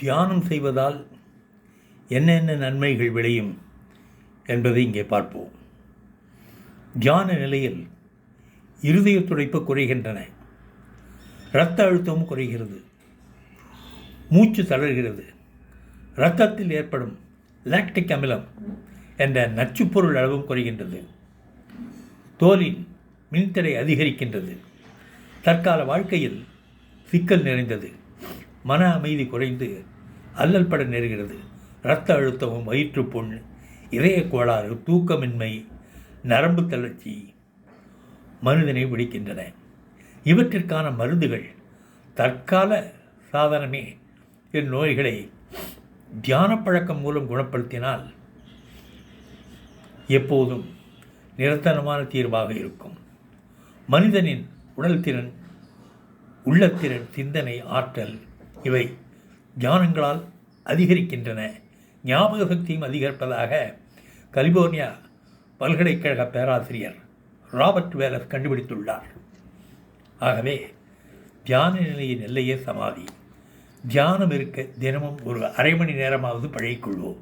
தியானம் செய்வதால் என்னென்ன நன்மைகள் விளையும் என்பதை இங்கே பார்ப்போம். தியான நிலையில் இருதய துடிப்பு குறைகின்றன, இரத்த அழுத்தமும் குறைகிறது, மூச்சு தளர்கிறது, இரத்தத்தில் ஏற்படும் லாக்டிக் அமிலம் என்ற நச்சுப்பொருள் அளவும் குறைகின்றது, தோலின் மின்தடை அதிகரிக்கின்றது. தற்கால வாழ்க்கையில் சிக்கல் நிறைந்தது, மன அமைதி குறைந்து அல்லல் பட நேருகிறது. இரத்த அழுத்தமும், வயிற்றுப்புண், இதய கோளாறு, தூக்கமின்மை, நரம்பு தளர்ச்சி மனிதனை பிடிக்கின்றன. இவற்றிற்கான மருந்துகள் தற்கால சாதனமே இந்நோய்களை தியான பழக்கம் மூலம் குணப்படுத்தினால் எப்போதும் நிரந்தரமான தீர்வாக இருக்கும். மனிதனின் உடல் திறன், உள்ளத்திறன், சிந்தனை, ஆற்றல் இவை தியானங்களால் அதிகரிக்கின்றன. ஞாபக சக்தியும் அதிகரிப்பதாக கலிபோர்னியா பல்கலைக்கழக பேராசிரியர் ராபர்ட் வேலஸ் கண்டுபிடித்துள்ளார். ஆகவே தியான நிலையின் எல்லையே சமாதி. தியானம் இருக்க தினமும் ஒரு அரை மணி நேரமாவது பழகிக்கொள்வோம்.